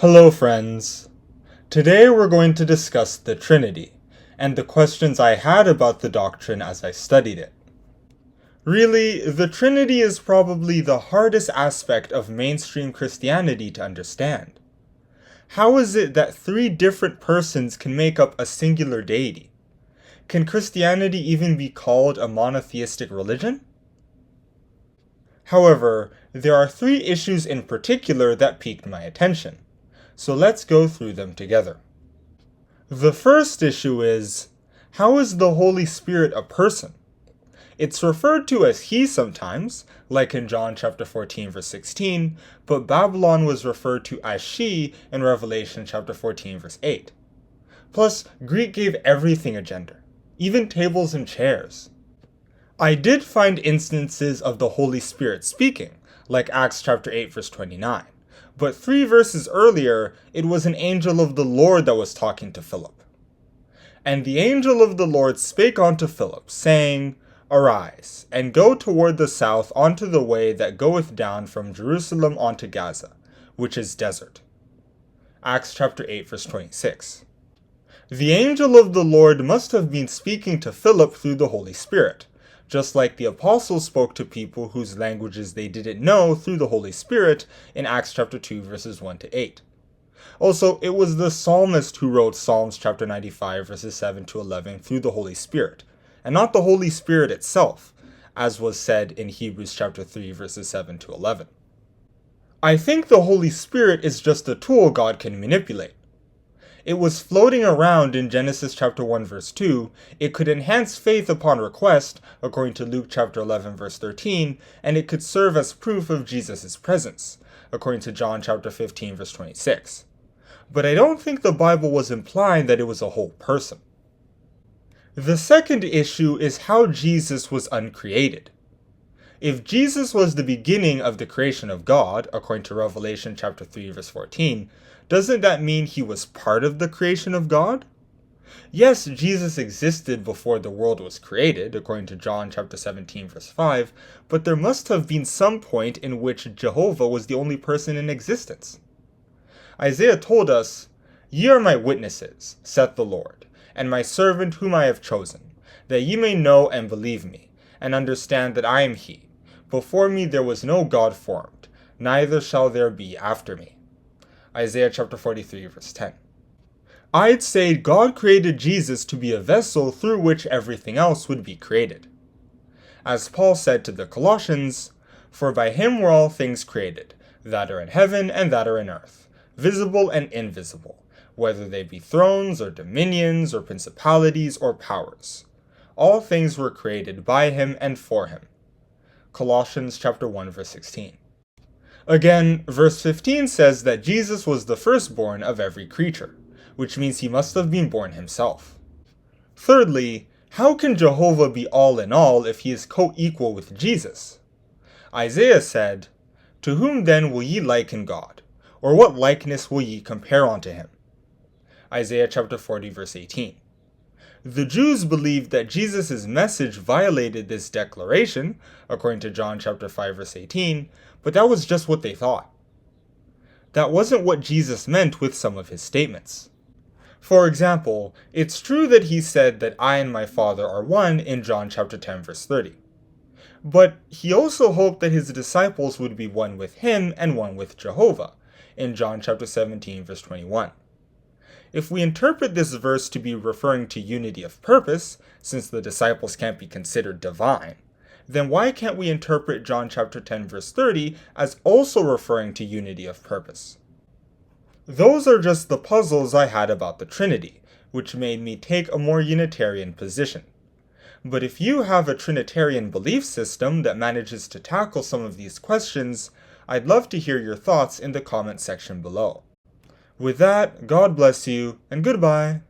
Hello friends! Today we're going to discuss the Trinity, and the questions I had about the doctrine as I studied it. Really, the Trinity is probably the hardest aspect of mainstream Christianity to understand. How is it that three different persons can make up a singular deity? Can Christianity even be called a monotheistic religion? However, there are three issues in particular that piqued my attention. So let's go through them together. The first issue is, how is the Holy Spirit a person? It's referred to as He sometimes, like in John chapter 14 verse 16, but Babylon was referred to as she in Revelation chapter 14 verse 8. Plus, Greek gave everything a gender, even tables and chairs. I did find instances of the Holy Spirit speaking, like Acts chapter 8 verse 29. But 3 verses earlier, it was an angel of the Lord that was talking to Philip. And the angel of the Lord spake unto Philip, saying, Arise, and go toward the south unto the way that goeth down from Jerusalem unto Gaza, which is desert. Acts chapter 8 verse 26. The angel of the Lord must have been speaking to Philip through the Holy Spirit, just like the apostles spoke to people whose languages they didn't know through the Holy Spirit in Acts chapter 2 verses 1 to 8. Also, it was the psalmist who wrote Psalms chapter 95 verses 7 to 11 through the Holy Spirit, and not the Holy Spirit itself, as was said in Hebrews chapter 3 verses 7 to 11. I think the Holy Spirit is just a tool God can manipulate. It was floating around in Genesis chapter 1 verse 2, it could enhance faith upon request, according to Luke chapter 11 verse 13, and it could serve as proof of Jesus' presence, according to John chapter 15 verse 26. But I don't think the Bible was implying that it was a whole person. The second issue is how Jesus was uncreated. If Jesus was the beginning of the creation of God, according to Revelation chapter 3 verse 14, doesn't that mean he was part of the creation of God? Yes, Jesus existed before the world was created, according to John chapter 17 verse 5, but there must have been some point in which Jehovah was the only person in existence. Isaiah told us, Ye are my witnesses, saith the Lord, and my servant whom I have chosen, that ye may know and believe me, and understand that I am he. Before me there was no God formed, neither shall there be after me. Isaiah chapter 43 verse 10. I'd say God created Jesus to be a vessel through which everything else would be created. As Paul said to the Colossians, For by him were all things created, that are in heaven and that are in earth, visible and invisible, whether they be thrones or dominions or principalities or powers. All things were created by him and for him. Colossians chapter 1 verse 16. Again, verse 15 says that Jesus was the firstborn of every creature, which means he must have been born himself. Thirdly, how can Jehovah be all in all if he is co-equal with Jesus? Isaiah said, To whom then will ye liken God? Or what likeness will ye compare unto him? Isaiah chapter 40 verse 18. The Jews believed that Jesus' message violated this declaration, according to John chapter 5 verse 18, but that was just what they thought. That wasn't what Jesus meant with some of his statements. For example, it's true that he said that I and my Father are one in John chapter 10 verse 30. But he also hoped that his disciples would be one with him and one with Jehovah, in John chapter 17 verse 21. If we interpret this verse to be referring to unity of purpose, since the disciples can't be considered divine, then why can't we interpret John chapter 10 verse 30 as also referring to unity of purpose? Those are just the puzzles I had about the Trinity, which made me take a more unitarian position. But if you have a Trinitarian belief system that manages to tackle some of these questions, I'd love to hear your thoughts in the comment section below. With that, God bless you, and goodbye!